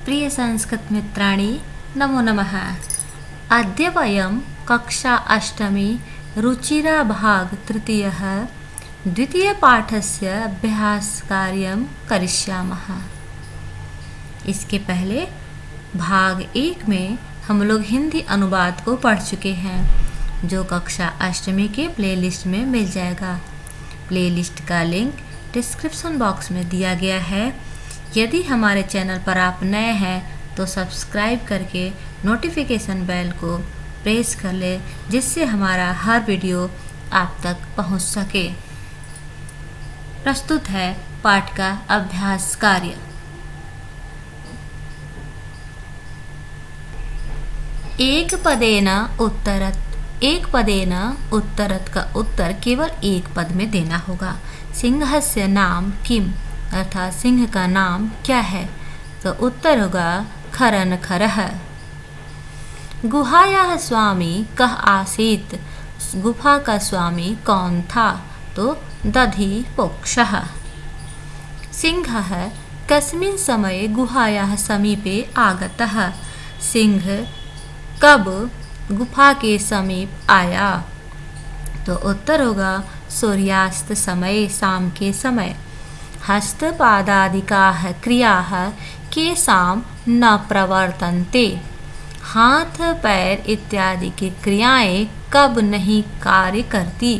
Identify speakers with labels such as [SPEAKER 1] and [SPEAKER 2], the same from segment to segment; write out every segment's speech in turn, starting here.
[SPEAKER 1] प्रिय संस्कृत मित्राणि नमो नमः। अद्य वयं कक्षा अष्टमी रुचिरा भाग तृतीयः द्वितीयपाठस्य अभ्यासकार्यं करिष्यामः। इसके पहले भाग एक में हम लोग हिंदी अनुवाद को पढ़ चुके हैं, जो कक्षा अष्टमी के प्लेलिस्ट में मिल जाएगा। प्लेलिस्ट का लिंक डिस्क्रिप्शन बॉक्स में दिया गया है। यदि हमारे चैनल पर आप नए हैं तो सब्सक्राइब करके नोटिफिकेशन बेल को प्रेस कर ले, जिससे हमारा हर वीडियो आप तक पहुंच सके। प्रस्तुत है पाठ का अभ्यास कार्य। एक पदेन उत्तरत का उत्तर केवल एक पद में देना होगा। सिंहस्य नाम किम, अर्थात सिंह का नाम क्या है, तो उत्तर होगा खरन खरः। गुहायाः स्वामी कः आसीत्, गुफा का स्वामी कौन था, तो दधि पोक्षः। सिंहः कस्मिन् समये गुहायाः समीपे आगतः, सिंह कब गुफा के समीप आया, तो उत्तर होगा सूर्यास्त समय, शाम के समय। हस्तपादादिकाः क्रियाः केषां न प्रवर्तन्ते, हाथ पैर इत्यादि की क्रियाएं कब नहीं कार्य करती,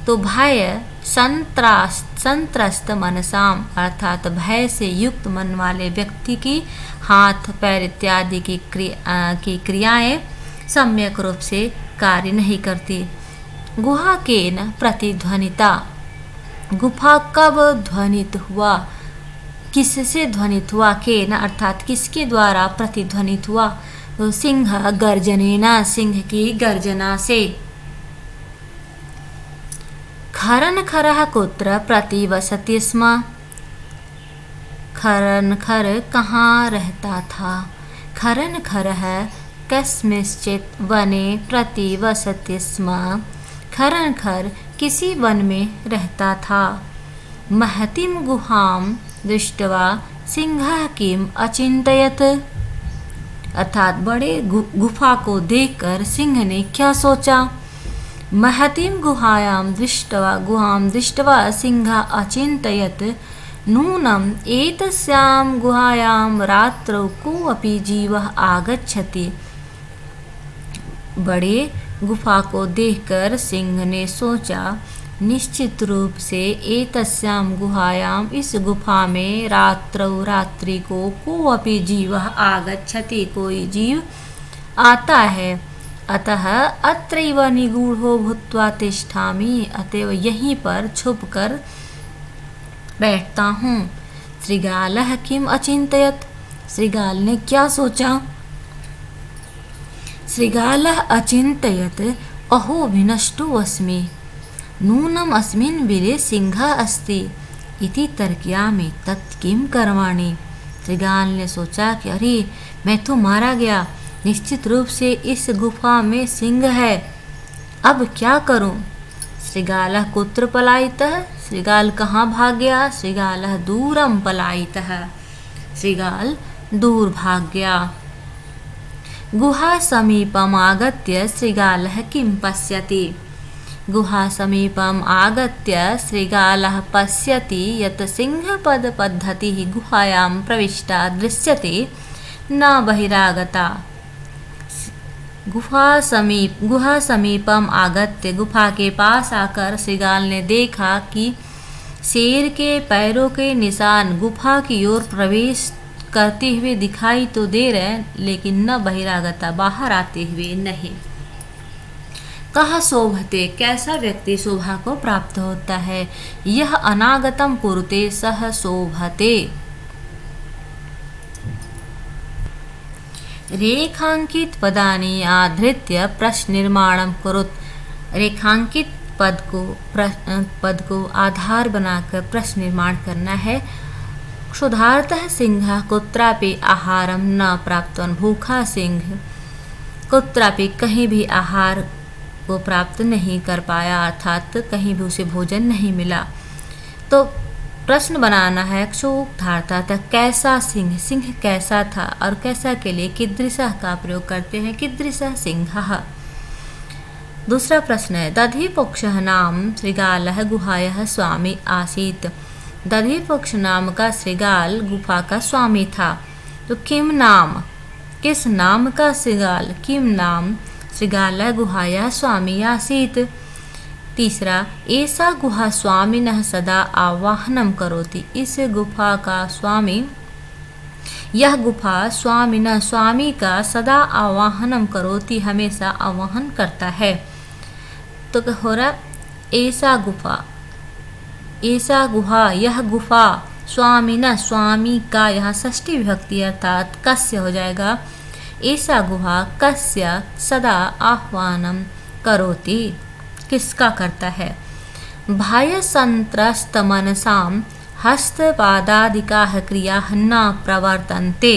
[SPEAKER 1] तो भय संत्रस्त मनसाम, अर्थात भय से युक्त मन वाले व्यक्ति की हाथ पैर इत्यादि की क्रियाएं सम्यक रूप से कार्य नहीं करती। गुहा केन प्रतिध्वनिता, गुफा कब ध्वनित हुआ, किससे ध्वनित हुआ, केन अर्थात किसके द्वारा प्रतिध्वनित हुआ, तो सिंह गर्जनेना, सिंह की गर्जना से। खरन खरः कुत्र प्रतिवसति स्म, खरन खर कहाँ रहता था। खरन खरः कस्मिंश्चित् वने प्रतिवसति स्म, खरन खर किसी वन में रहता था। महतीं गुहां दृष्ट्वा सिंहः किम अचिंतयत्, अर्थात बड़े गुफा को देखकर सिंह ने क्या सोचा। महतीं गुहां दृष्ट्वा सिंहः अचिंतयत्, नूनम् एतस्यां गुहायां रात्रौ कोऽपि जीवः आगच्छति। बड़े गुफा को देखकर सिंह ने सोचा, निश्चित रूप से एतस्यां गुहायां, इस गुफा में रात्रौ रात्रि को कोऽपि जीवः आगच्छति, कोई जीव आता है। अतः अत्रैव निगूढ़ो भूत्वा तिष्ठामि, अतएव यहीं पर छुप कर बैठता हूँ। श्रीगालः किम अचिंतयत्, श्रीगाल ने क्या सोचा। श्रीगालः अचिंतयत्, अहो विनष्टो अस्मि, नूनम् अस्मिन् वीरे सिंहः अस्ति इति तर्कयामि तत् किं कर्माणि। श्रीगाल ने सोचा कि अरे मैं तो मारा गया, निश्चित रूप से इस गुफा में सिंह है, अब क्या करूं। श्रीगालः कुत्र पलायितः, श्रीगाल कहाँ भाग गया। श्रीगालः दूरं पलायितः, श्रीगाल दूर भाग गया। गुहा समीपम् आगत्य श्रीगालः किं पश्यति, गुहा समीपम् आगत्य श्रीगालः पश्यति यत् सिंहपदपद्धतिः गुहायां प्रविष्टा दृश्यते न बहिरागता। गुहा समीपम आगत्य, गुफा के पास आकर श्रीगाल ने देखा कि शेर के पैरों के निशान गुफा की ओर प्रवेश करते हुए दिखाई तो दे रहे, लेकिन न बहिरागता, बाहर आते हुए नहीं। कह शोभते, कैसा व्यक्ति शोभा को प्राप्त होता है। यह अनागतम कुरुते सह शोभते। रेखांकित पदानि आधृत्य प्रश्न निर्माणम कुरुत, रेखांकित पद को आधार बनाकर प्रश्न निर्माण करना है। क्षुधार्तः सिंहः कुत्रापि आहारं न प्राप्तवान्, भूखा सिंह कुत्रापि कहीं भी आहार को प्राप्त नहीं कर पाया, अर्थात कहीं भी उसे भोजन नहीं मिला। तो प्रश्न बनाना है। क्षोधार्था था कैसा सिंह, सिंह कैसा था, और कैसा के लिए कीदृशः का प्रयोग करते हैं, कीदृशः सिंहः। दूसरा प्रश्न है दधिपक्षः नाम श्रृगालः गुहायाः स्वामी आसीत्। दधिपक्ष नाम का श्रृगाल गुफा का स्वामी था। तो किम नाम, किस नाम का श्रृगाल, किम नाम श्रृगालः गुहायाः स्वामी आसीत्। तीसरा ऐसा गुहा स्वामिनः सदा आवाहनम करोति। इस गुफा का स्वामी, यह गुफा स्वामिनः स्वामी का सदा आवाहनम करोति, हमेशा आवाहन करता है। तो हो रहा ऐसा गुफा, ऐसा गुहा, यह गुफा स्वामिनः स्वामी का, यहाँ षष्ठी विभक्ति अर्थात कस्य हो जाएगा। ऐसा गुहा कस्य सदा आह्वानम करोति, किसका करता है। बाह्य संत्रस्त मनसाम हस्तपादादिकाः क्रियाः न प्रवर्तन्ते।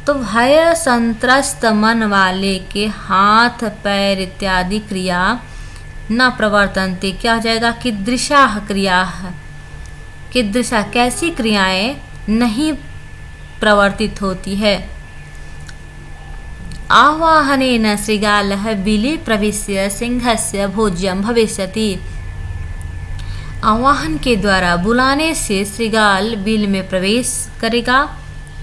[SPEAKER 1] तो भय संत्रस्त मन वाले के हाथ पैर इत्यादि क्रिया न प्रवर्तन्ते, क्या हो जाएगा, कीदृशाः क्रियाः, कीदृशा कैसी क्रियाएं नहीं प्रवर्तित होती है। आवाहनेन श्रृगालः बिले प्रविश्य सिंहस्य भोज्यं भविष्यति। आवाहन के द्वारा बुलाने से श्रृगाल बिल में प्रवेश करेगा,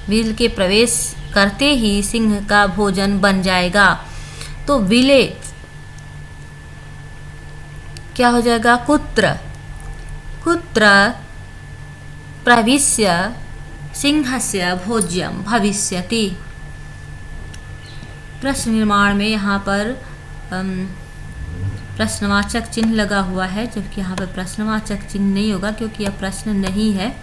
[SPEAKER 1] बिल के प्रवेश करते ही सिंह का भोजन बन जाएगा। तो बिले क्या हो जाएगा, कुत्र, कुत्र प्रविश्य सिंहस्य भोज्यं भविष्यति। प्रश्न निर्माण में यहाँ पर प्रश्नवाचक चिन्ह लगा हुआ है, जबकि यहाँ पर प्रश्नवाचक चिन्ह नहीं होगा क्योंकि यह प्रश्न नहीं है।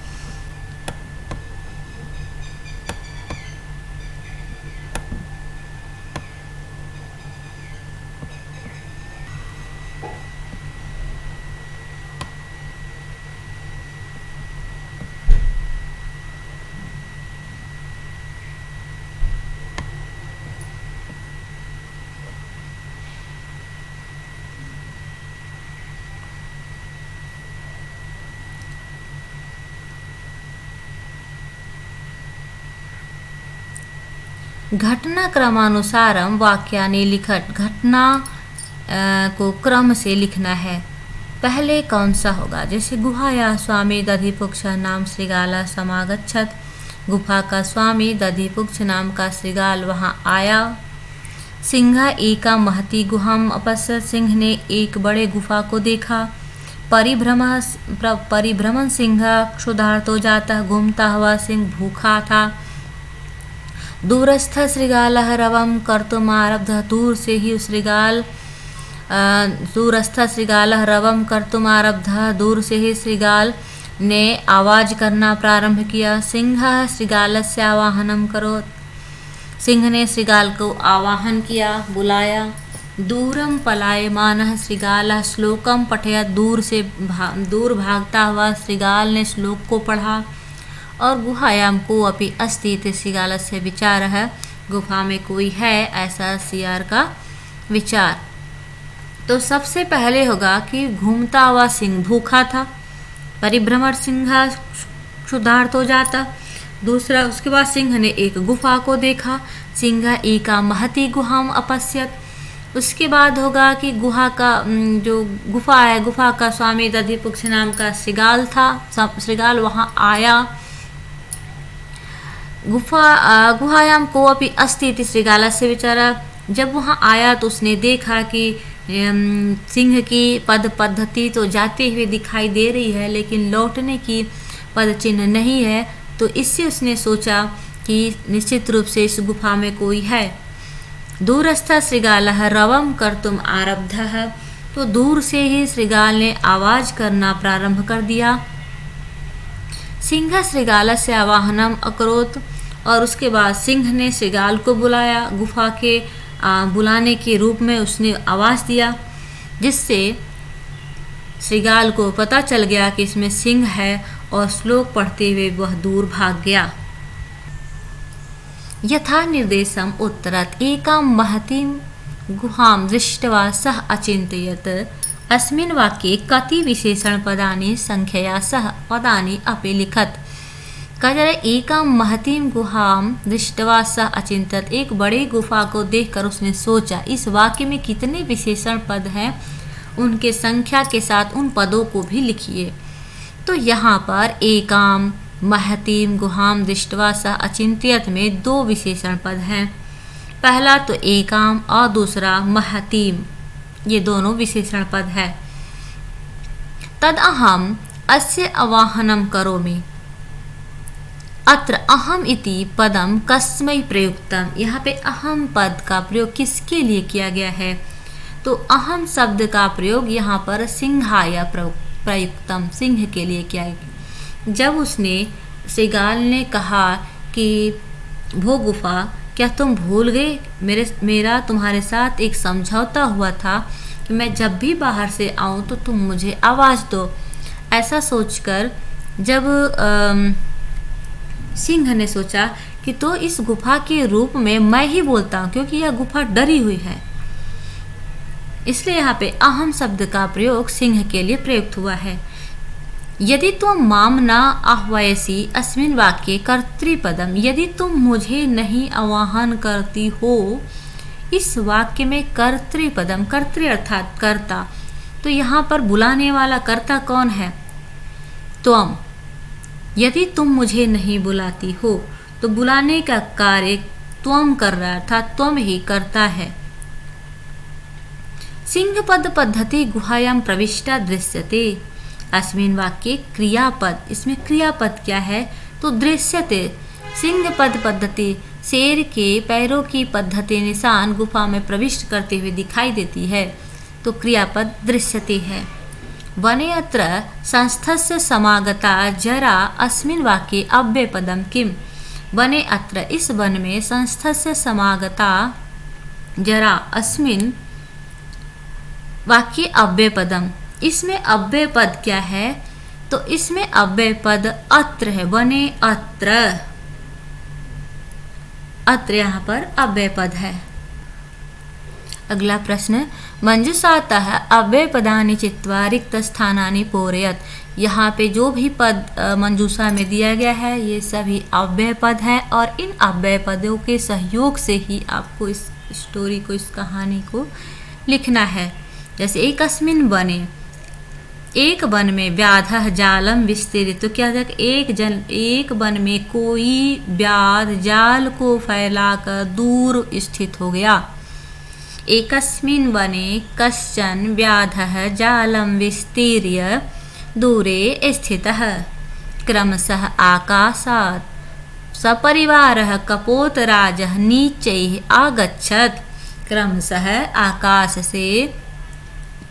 [SPEAKER 1] घटना क्रमानुसारम वाक्यानि लिखट। घटना को क्रम से लिखना है। पहले कौन सा होगा, जैसे गुहाया स्वामी दधिपुक्ष नाम श्रृगाल समागच्छत। गुफा का स्वामी दधिपुक्ष नाम का श्रृगाल वहाँ आया। सिंह एका महती गुहाम अपश्यत। सिंह ने एक बड़े गुफा को देखा। परिभ्रमण सिंह क्षुधार्तो जाता। घूमता हुआ सिंह भूखा था। दूरस्थ श्रृगालः रवं कर्तुमारब्ध। दूर से ही श्रृगाल दूरस्थ श्रृगालः रवं कर्तुमारब्ध। दूर से ही श्रृगाल ने आवाज करना प्रारंभ किया। सिंह श्रृगालस्य आवाहनम करोत्। सिंह ने श्रृगाल को आवाहन किया, बुलाया। दूरम पलायमानः श्रृगालः श्लोकम पठयत्। दूर भागता हुआ श्रृगाल ने श्लोक को पढ़ा। और गुहायाम को अपि अस्ति इति श्रृगालस्य विचारः। गुफा में कोई है, ऐसा सियार का विचार। तो सबसे पहले होगा कि घूमता हुआ सिंह भूखा था। परिभ्रमण सिंह क्षुधार्त हो जाता। दूसरा, उसके बाद सिंह ने एक गुफा को देखा। सिंह एका महती गुहाम अपश्यत। उसके बाद होगा कि गुहा का जो गुफा है, गुफा का स्वामी दधिपुक्ष नाम का श्रृगाल था। श्रृगाल वहाँ आया। गुहायाम को अपि अस्ति इति श्रृगालस्य विचारा। जब वहाँ आया तो उसने देखा कि सिंह की पद पद्धति तो जाते हुए दिखाई दे रही है, लेकिन लौटने की पद चिन्ह नहीं है। तो इससे उसने सोचा कि निश्चित रूप से इस गुफा में कोई है। दूरस्थ श्रृगालः रवं कर्तुम आरब्धः। तो दूर से ही श्रृगाल ने आवाज करना प्रारंभ कर दिया। सिंह श्रृगालस्य आवाहनम अकरोत्। और उसके बाद सिंह ने श्रृगाल को बुलाया। गुफा के बुलाने के रूप में उसने आवाज़ दिया, जिससे श्रृगाल को पता चल गया कि इसमें सिंह है, और श्लोक पढ़ते हुए वह दूर भाग गया। यथा निर्देशम उत्तरत एकां महतीं गुहां दृष्ट्वा सः अचिन्तयत् अस्मिन् वाक्ये कति विशेषणपदानि संख्यया सह पदानि अपि लिखत। कहा एकां महतीं गुहां दृष्ट्वा सः अचिंतत, एक बड़े गुफा को देखकर उसने सोचा। इस वाक्य में कितने विशेषण पद हैं, उनके संख्या के साथ उन पदों को भी लिखिए। तो यहाँ पर एकां महतीं गुहां दृष्ट्वा सः अचिंत्यत में 2 विशेषण पद हैं। पहला तो एकां और दूसरा महतीं, ये दोनों विशेषण पद है। तद अहम अस्य आवाहनं करोमि। अत्र अहम इति पदम कस्मै प्रयुक्तम, यहाँ पे अहम पद का प्रयोग किसके लिए किया गया है? तो अहम शब्द का प्रयोग यहाँ पर सिंहाय प्रयुक्तम, सिंह के लिए किया गया। जब उसने श्रीगाल ने कहा कि वो गुफा, क्या तुम भूल गए मेरा तुम्हारे साथ एक समझौता हुआ था कि मैं जब भी बाहर से आऊँ तो तुम मुझे आवाज़ दो। ऐसा सोचकर जब सिंह ने सोचा कि तो इस गुफा के रूप में मैं ही बोलता हूँ, क्योंकि यह गुफा डरी हुई है, इसलिए यहाँ पे अहम शब्द का प्रयोग सिंह के लिए प्रयुक्त हुआ है। यदि तुम माम न आह्वयसी अस्मिन् वाक्ये कर्तृपदम, यदि तुम मुझे नहीं आवाहन करती हो, इस वाक्य में कर्तृपदम, कर्तृ अर्थात कर्ता, तो यहाँ पर बुलाने वाला कर्ता कौन है? त्वम। यदि तुम मुझे नहीं बुलाती हो तो बुलाने का कार्य त्वम कर रहा है, अर्थात त्वम ही करता है। सिंह पद पद्धति गुहायां प्रविष्टा दृश्यते। अस्मिन् वाक्ये क्रियापद, इसमें क्रियापद क्या है? तो दृश्यते। सिंह पद पद्धति, शेर के पैरों की पद्धति निशान गुफा में प्रविष्ट करते हुए दिखाई देती है, तो क्रियापद दृश्यते है। वने अत्र संस्थस्य समागता जरा अस्मिन् वाक्ये अव्ययपदम किम। वने अत्र, इस वन में संस्थस्य समागता जरा अस्मिन् वाक्य अव्ययपदम, इसमें अव्यय पद क्या है? तो इसमें अव्यय पद अत्र है। वने अत्र, अत्र यहाँ पर अव्यय पद है। अगला प्रश्न, मंजूषातः अव्ययपदानि चित्वा रिक्त स्थानानि पूरयत। यहाँ पे जो भी पद मंजूषा में दिया गया है ये सभी अव्यय पद है, और इन अव्यय पदों के सहयोग से ही आपको इस स्टोरी को, इस कहानी को लिखना है। जैसे एकस्मिन् वने, एक वन में व्याधः जालम विस्तृत, तो क्या एक वन में कोई व्याध जाल को फैलाकर दूर स्थित हो गया। एकस्मिन् वने कश्चन व्याधः जालं विस्तीर्य दूरे स्थितः। क्रमशः आकाशात् सपरिवारः कपोतराजः नीचैः आगच्छत्। क्रमशः आकाश से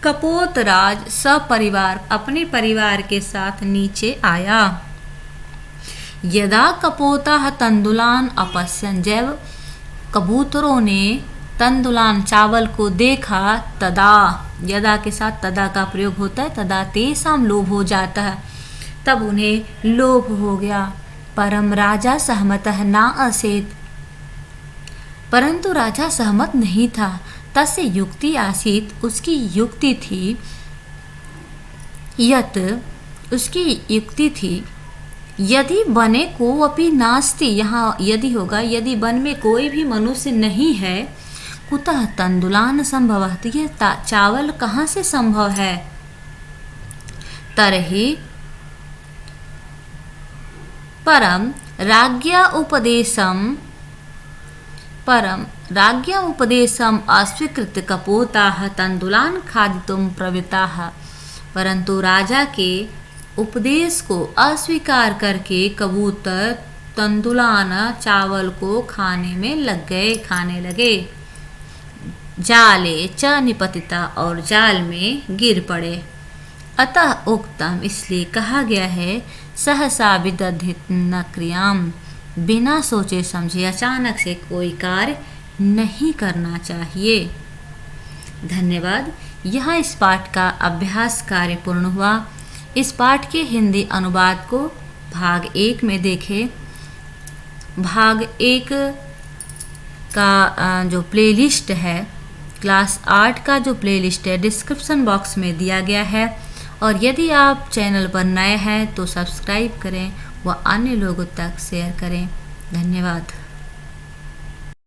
[SPEAKER 1] कपोतराज सपरिवार, अपने परिवार के साथ नीचे आया। यदा कपोताः तंदुलान अपश्यन्, जब कबूतरों ने तंदुलान चावल को देखा, तदा, यदा के साथ तदा का प्रयोग होता है, तदा तेषां लोभ हो जाता है, तब उन्हें लोभ हो गया। परम राजा सहमतः न आसीत्, परंतु राजा सहमत नहीं था। तस्य युक्ति आसीत्, उसकी युक्ति थी, यत, उसकी युक्ति थी, यदि वने को अपि नास्ति, यहाँ यदि होगा, यदि वन में कोई भी मनुष्य नहीं है, कुतः तंदुलान संभवः, तो ये चावल कहाँ से संभव है? तरहि परम राज्ञा उपदेशम अस्वीकृत कपोताः तंदुलान खादितुम प्रवृत्ताः, परंतु राजा के उपदेश को अस्वीकार करके कबूतर तंदुलान चावल को खाने में खाने लगे। जाले च निपतिता, और जाल में गिर पड़े। अतः उक्तम, इसलिए कहा गया है, सहसा विदधित न क्रियाम, बिना सोचे समझे अचानक से कोई कार्य नहीं करना चाहिए। धन्यवाद। यहाँ इस पाठ का अभ्यास कार्य पूर्ण हुआ। इस पाठ के हिंदी अनुवाद को भाग 1 में देखें। भाग 1 का जो प्लेलिस्ट है क्लास 8 का जो प्लेलिस्ट है डिस्क्रिप्शन बॉक्स में दिया गया है। और यदि आप चैनल पर नए हैं तो सब्सक्राइब करें व अन्य लोगों तक शेयर करें। धन्यवाद।